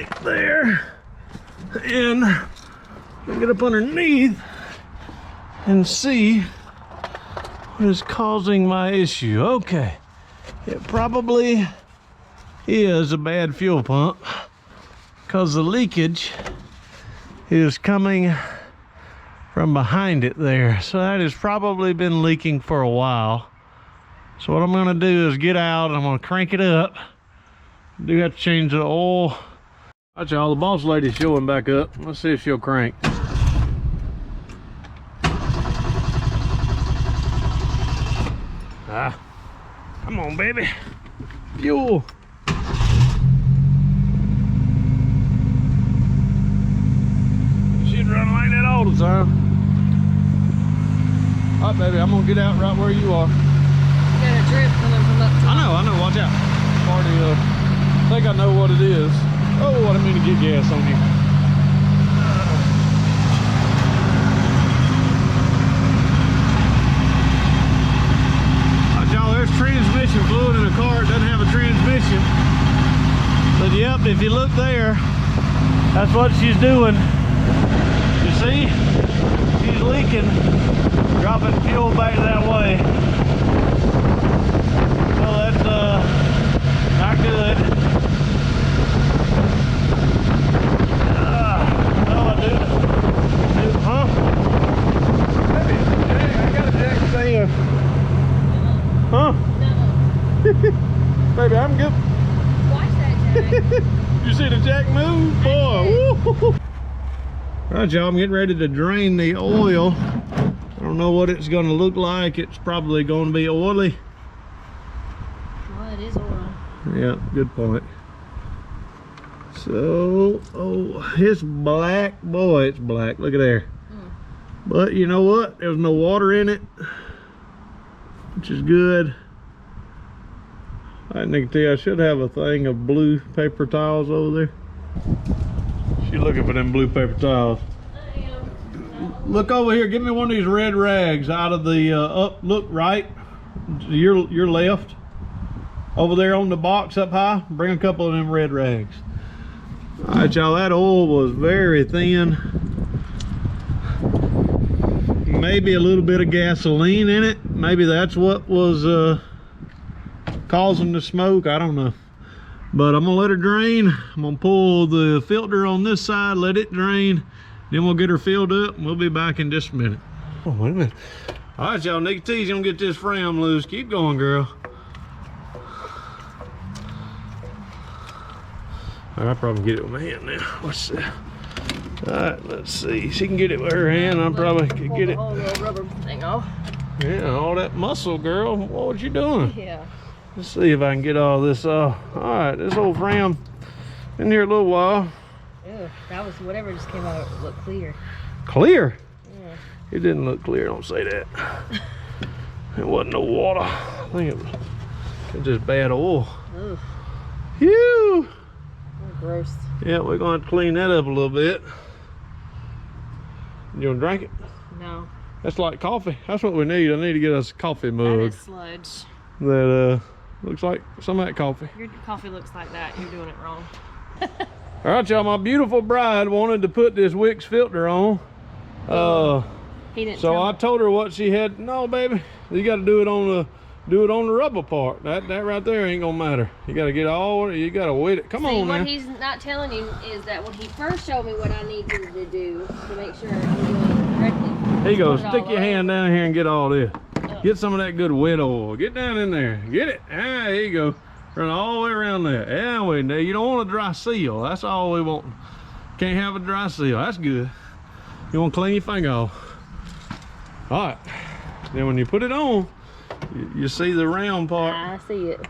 right there. And I'll get up underneath and see what is causing my issue. Okay, it probably is a bad fuel pump because the leakage is coming from behind it there. So that has probably been leaking for a while. So what I'm gonna do is get out, I'm gonna crank it up. Do have to change the oil. Watch y'all, the boss lady's showing back up. Let's see if she'll crank. Ah, come on, baby. Fuel. She'd run like that all the time. All right, baby, I'm gonna get out right where you are. You got a drip coming from up top. I know, watch out. Already, I think I know what it is. Oh, I didn't mean to get gas on you. Y'all, there's transmission fluid in a car that doesn't have a transmission. But yep, if you look there, that's what she's doing. You see? She's leaking, dropping fuel back that way. So that's not good. No, I do. Huh? Maybe. I got a jack stand. Huh? No. Baby, I'm good. Watch that, Jack. You see the jack move? Boy. Alright, y'all, I'm getting ready to drain the oil. I don't know what it's going to look like. It's probably going to be oily. Well, it is oil. Yeah, good point. So, oh, it's black. Boy, it's black. Look at there. But you know what? There's no water in it, which is good. I think I should have a thing of blue paper towels over there. She's looking for them blue paper towels. I am. Look over here. Give me one of these red rags out of the look right. Your left. Over there on the box up high. Bring a couple of them red rags. All right, y'all. That oil was very thin. Maybe a little bit of gasoline in it. Maybe that's what was causing the smoke. I don't know. But I'm gonna let her drain. I'm gonna pull the filter on this side, let it drain. Then we'll get her filled up and we'll be back in just a minute. Oh, wait a minute. All right, y'all, Nikki T's gonna get this frame loose. Keep going, girl. All right, I probably get it with my hand now. What's that? All right, let's see. She can get it with her hand. I probably could get it. Pull the little rubber thing off. Yeah, all that muscle, girl. What was you doing? Yeah. Let's see if I can get all this off. All right, this old frame been here a little while. Ew, that was whatever just came out. It looked clear. Clear? Yeah. It didn't look clear. Don't say that. It wasn't no water. I think it was just bad oil. Ugh. Phew. Gross. Yeah, we're going to clean that up a little bit. You want to drink it? No. That's like coffee. That's what we need. I need to get us a coffee That mug is sludge. that looks like some of that coffee. Your coffee looks like that. You're doing it wrong. All right, y'all. My beautiful bride wanted to put this Wix filter on. He didn't. So tell I me. told her what she had. No, baby, you got to do it on the rubber part. That right there ain't gonna matter. You got to get all. You got to wet it. Come See, on what now. he's not telling you is that when he first showed me what I needed to do to make sure I'm doing it correctly. Here you go. Put it Stick all your over. hand down here and get all this. Get some of that good wet oil. Get down in there. Get it. Ah, there you go. Run all the way around there. Yeah, you don't want a dry seal. That's all we want. Can't have a dry seal. That's good. You want to clean your finger off. All right. Then when you put it on, you see the round part. I see it.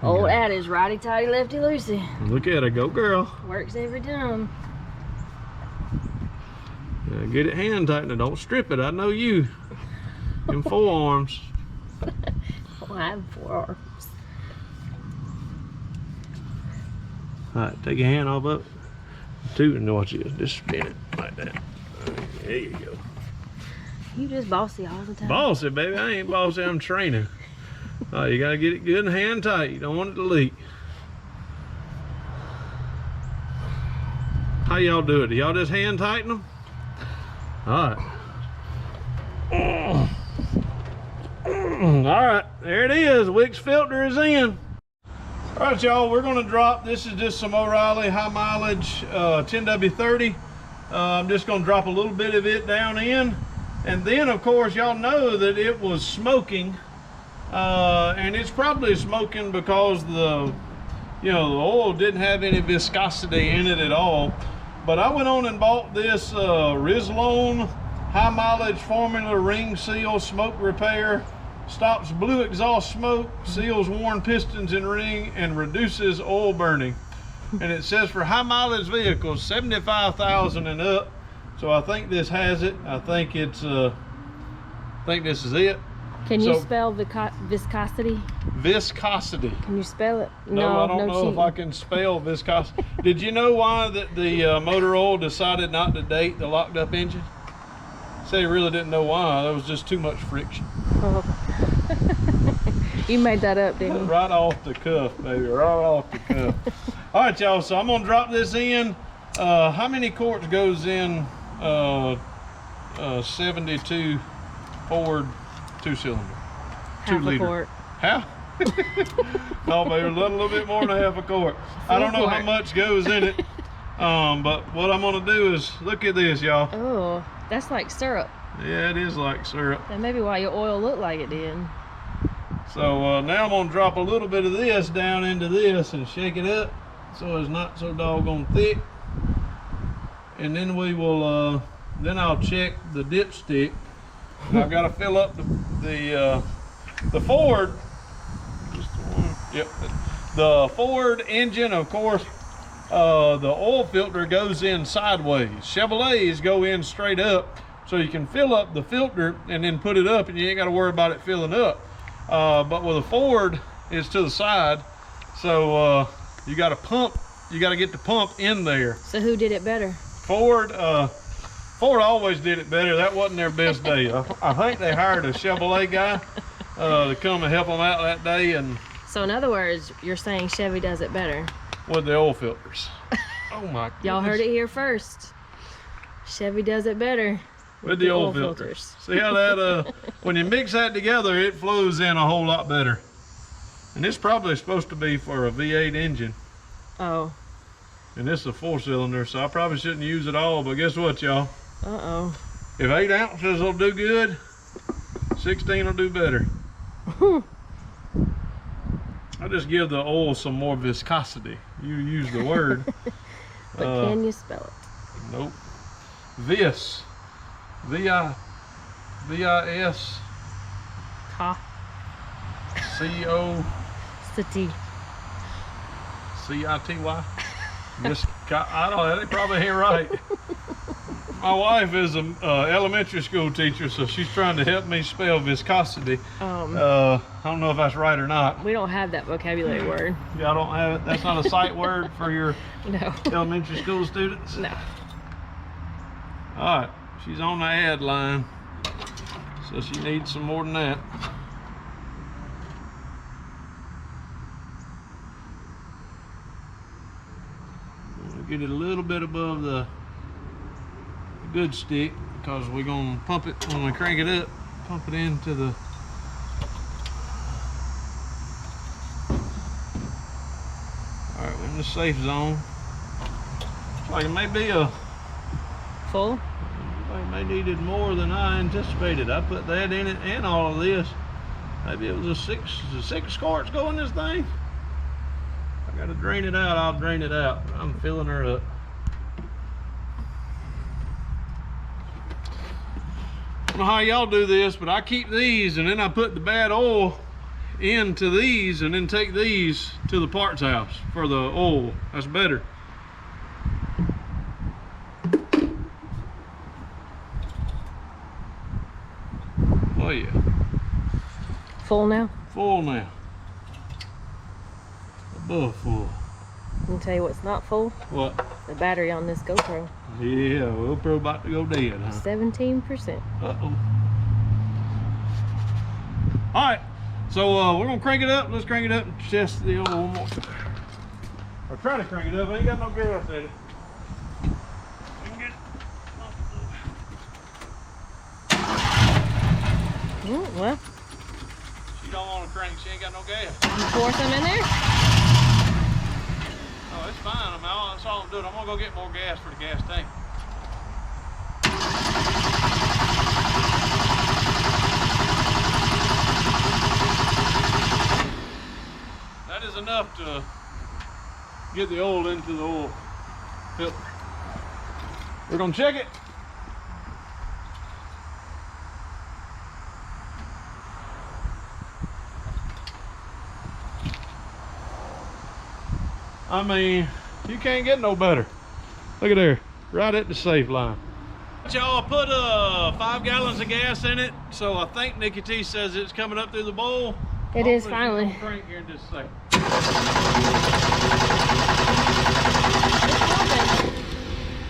Old adage, righty tighty, lefty loosey. Look at her. Go, girl. Works every time. Get it hand tightened. Don't strip it. I know you. Them forearms. Oh, I have 4 arms. All right, take your hand off of it. Two, and watch it. Just spin it like that. There you go. You just bossy all the time. Bossy, baby. I ain't bossy. I'm training. You gotta get it good and hand tight. You don't want it to leak. How y'all do it? Do y'all just hand tighten them? All right. All right, there it is. Wicks filter is in. All right, y'all, we're gonna drop, this is just some O'Reilly high mileage 10W30. I'm just gonna drop a little bit of it down in. And then of course, y'all know that it was smoking. And it's probably smoking because the oil didn't have any viscosity in it at all. But I went on and bought this Rizlone high mileage formula ring seal smoke repair. Stops blue exhaust smoke, seals worn pistons and ring, and reduces oil burning. And it says for high mileage vehicles, 75,000 and up. So I think this has it. I think it's I think this is it. Can you spell viscosity? Viscosity. Can you spell it? No, I don't know if I can spell viscosity. Did you know why that the motor oil decided not to date the locked up engine? Say he really didn't know why. There was just too much friction. Oh. You made that up, didn't you? Right off the cuff, baby. Right off the cuff. All right, y'all. So I'm gonna drop this in. How many quarts goes in 72 Ford 2-cylinder? Half a quart. How? No, baby. A little bit more than half a quart. I don't know how much goes in it. But what I'm gonna do is look at this, y'all. Oh, that's like syrup. Yeah, it is like syrup. That may be why your oil looked like it did. So now I'm gonna drop a little bit of this down into this and shake it up so it's not so doggone thick. And then we will, then I'll check the dipstick. I've got to fill up the Ford. Just one. Yep. The Ford engine, of course. The oil filter goes in sideways. Chevrolets go in straight up, so you can fill up the filter and then put it up, and you ain't got to worry about it filling up. But with a Ford, it's to the side, so you got to pump. You got to get the pump in there. So who did it better? Ford. Ford always did it better. That wasn't their best day. I think they hired a Chevrolet guy to come and help them out that day. And so in other words, you're saying Chevy does it better? With the oil filters. Oh my goodness. Y'all heard it here first. Chevy does it better with the oil filters. See how that, when you mix that together, it flows in a whole lot better. And this probably supposed to be for a V8 engine. Oh. And this is a 4-cylinder, so I probably shouldn't use it all, but guess what, y'all? Uh-oh. If 8 ounces will do good, 16 will do better. I just give the oil some more viscosity. You use the word. But can you spell it? Nope. Vis. V-I-S. Ha. C-O. City. C-I-T-Y. I don't know, that probably ain't right. My wife is an elementary school teacher, so she's trying to help me spell viscosity. I don't know if that's right or not. We don't have that vocabulary word. Y'all don't have it? That's not a sight word for your no. elementary school students? No. All right, she's on the ad line, so she needs some more than that. Get it a little bit above the good stick, because we're gonna pump it when we crank it up, pump it into the alright, we're in the safe zone. Like it may be a full. It may needed more than I anticipated. I put that in it and all of this. Maybe it was a six quarts go in this thing. I gotta drain it out. I'll drain it out. I'm filling her up. I don't know how y'all do this, but I keep these and then I put the bad oil into these and then take these to the parts house for the oil. That's better. Oh yeah. Full now? Full now. Above full. I'll tell you what's not full. What? The battery on this GoPro. Yeah, GoPro about to go dead, huh? 17%. Uh-oh. All right, so we're gonna crank it up. Let's crank it up and test the oil one more time. Or try to crank it up. I ain't got no gas in it. Well. She don't want to crank. She ain't got no gas. You pour some in there? Oh, it's fine. That's all I'm doing. I'm gonna go get more gas for the gas tank. That is enough to get the oil into the oil filter. We're gonna check it. I mean, you can't get no better. Look at there, right at the safe line. Y'all, put 5 gallons of gas in it, so I think Nikki T says it's coming up through the bowl. It is finally. She's gonna crank here in just a second.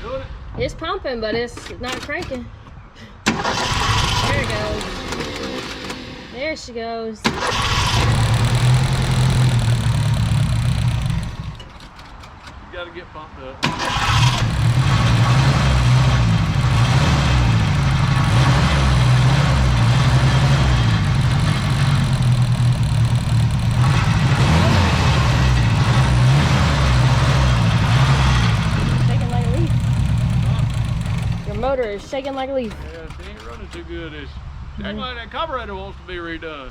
Doing it? It's pumping, but it's not cranking. There it goes. There she goes. You gotta get pumped up. Shaking like a leaf. Your motor is shaking like a leaf. Yeah, she ain't running too good, is she? Acting like that carburetor wants to be redone.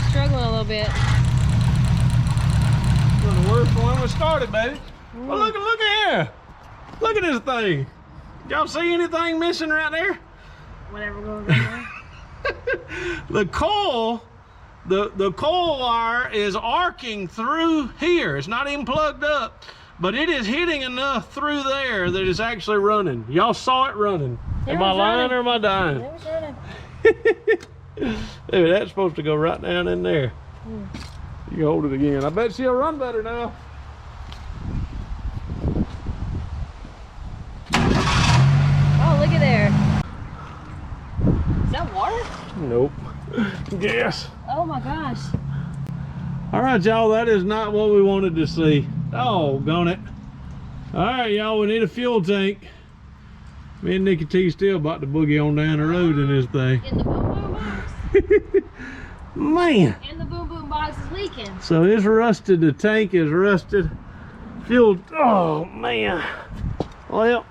Struggling a little bit. We're the worst one we started, baby. Well, look at here. Look at this thing. Y'all see anything missing right there? Whatever goes on there. The coil, the coil wire is arcing through here. It's not even plugged up, but it is hitting enough through there that it's actually running. Y'all saw it running. Am I lying or am I dying? It was running. Dude, that's supposed to go right down in there. You hold it again. I bet she'll run better now. Oh, look at there. Is that water? Nope. Gas. Oh my gosh. All right, y'all, that is not what we wanted to see. Doggone it. All right, y'all, we need a fuel tank. Me and Nikki T still about to boogie on down the road in this thing. In the boom boom box. Man. And the boom boom box is leaking. So it's rusted, the tank is rusted. Fuel, oh man. Well,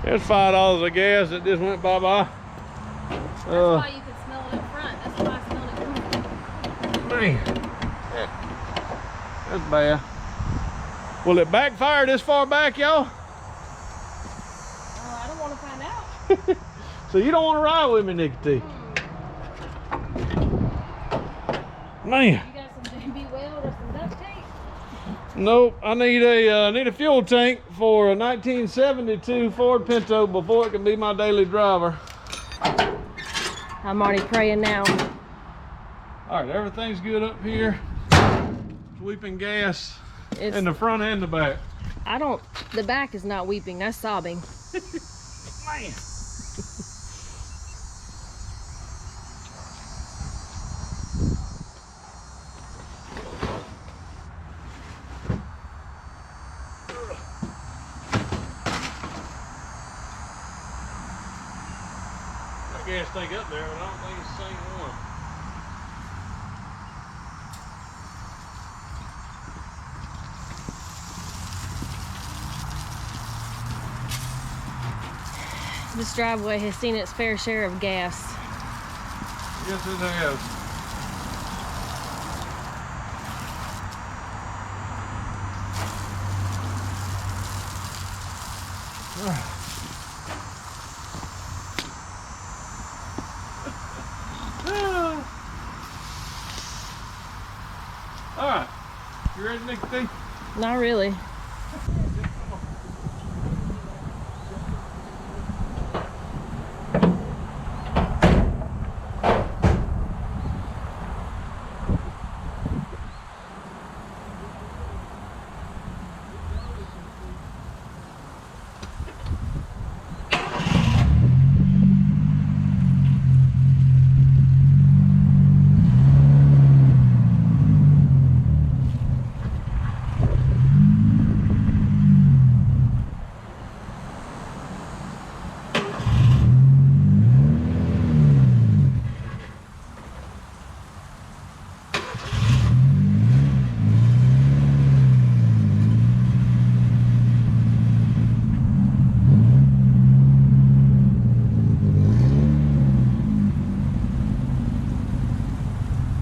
there's $5 of gas that just went bye-bye. That's why you could smell it in front. That's why I smelled it coming. Man, that's bad. Will it backfire this far back, y'all? Oh, I don't want to find out. So you don't want to ride with me, Nikki T? Man. You got some JB weld or some duct tape? Nope, I need a fuel tank for a 1972 Ford Pinto before it can be my daily driver. I'm already praying now. All right, everything's good up here. Sweeping gas It's, in the front and the back. the back is not weeping, that's sobbing. Man. Gas tank up there, but I don't think it's the same one. This driveway has seen its fair share of gas. Yes, it has. All right, you ready, Nikki T? Not really.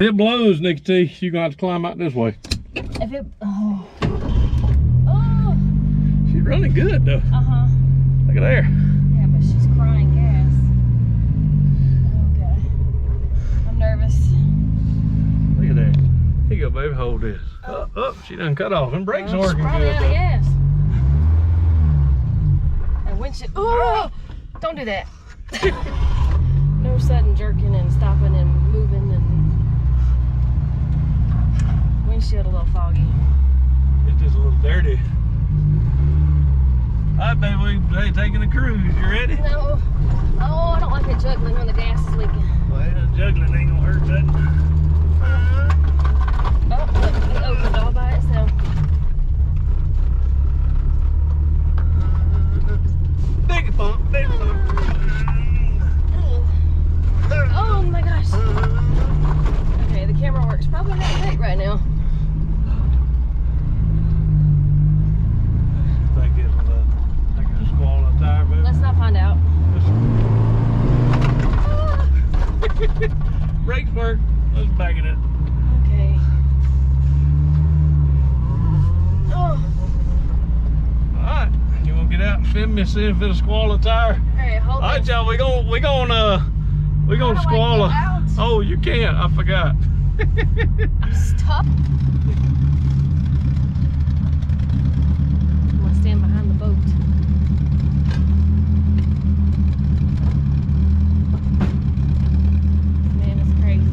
It blows, Nikki T. You're gonna have to climb out this way. If it, oh. Oh. She's running good though. Uh-huh. Look at there. Yeah, but she's crying gas. Okay. I'm nervous. Look at that. Here you go, baby. Hold this. Oh, she done cut off. And brakes are working good. Probably out of gas. And windshield. Oh! Don't do that. No sudden jerking and stopping and moving and windshield a little foggy. It's just a little dirty. All right, baby, we're taking a cruise. You ready? No. Oh, I don't like it juggling when the gas is leaking. Well, juggling ain't gonna hurt nothing. Oh, look, it opened all by itself. Big bump, big bump. Oh my gosh. Okay, the camera works probably not great right now. Think it'll squall on the tire, baby. Let's not find out. Brakes work. Let's back it up. Okay. Oh. Alright. You wanna get out and film me, see if it'll squall a tire? Alright, hold on. Alright, y'all, we gonna squall a. Oh, you can't. I forgot. I'm stuck. I'm gonna stand behind the boat. Man, it's crazy.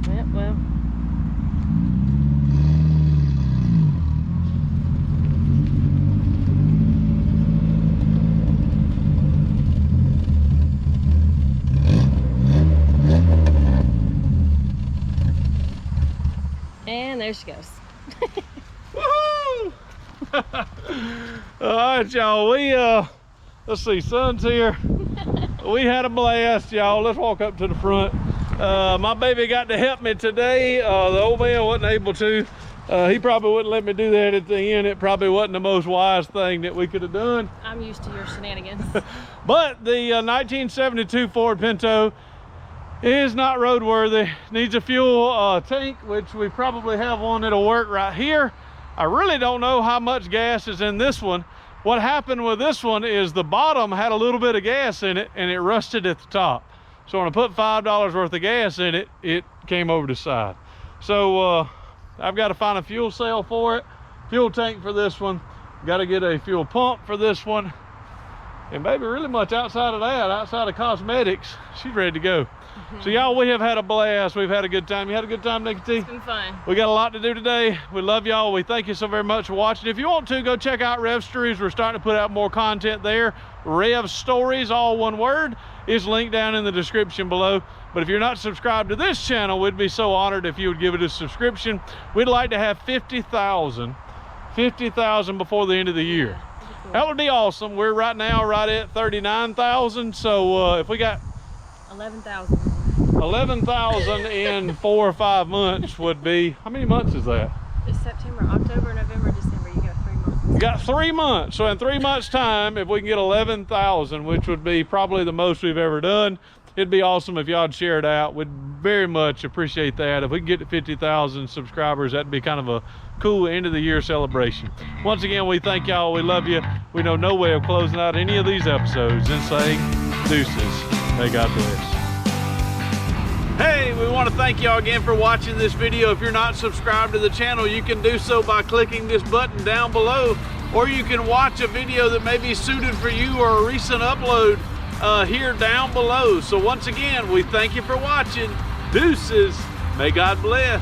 Yeah, well. And there she goes. Woohoo! All right, y'all. Let's see, sun's here. We had a blast, y'all. Let's walk up to the front. My baby got to help me today. The old man wasn't able to. He probably wouldn't let me do that at the end. It probably wasn't the most wise thing that we could have done. I'm used to your shenanigans. But the 1972 Ford Pinto is not roadworthy. Needs a fuel tank, which we probably have one that'll work right here. I really don't know how much gas is in this one. What happened with this one is the bottom had a little bit of gas in it and it rusted at the top. So when I put $5 worth of gas in it, it came over the side. So I've got to find a fuel cell for it, fuel tank for this one, got to get a fuel pump for this one. And baby, really much outside of that, outside of cosmetics, she's ready to go. So y'all, we have had a blast. We've had a good time. You had a good time, Nikki T? It's been fun. We got a lot to do today. We love y'all. We thank you so very much for watching. If you want to, go check out RevStories. We're starting to put out more content there. RevStories, all one word, is linked down in the description below. But if you're not subscribed to this channel, we'd be so honored if you would give it a subscription. We'd like to have 50,000 before the end of the year. Cool. That would be awesome. We're right now right at 39,000. So if we got 11,000 in 4 or 5 months would be, how many months is that? It's September, October, November, December. You got 3 months. You got 3 months. So in 3 months time, if we can get 11,000, which would be probably the most we've ever done, it'd be awesome if y'all share it out. We'd very much appreciate that. If we can get to 50,000 subscribers, that'd be kind of a cool end of the year celebration. Once again, we thank y'all. We love you. We know no way of closing out any of these episodes and saying deuces. May God bless. Hey, we want to thank y'all again for watching this video. If you're not subscribed to the channel, you can do so by clicking this button down below, or you can watch a video that may be suited for you or a recent upload here down below. So once again, we thank you for watching. Deuces. May God bless.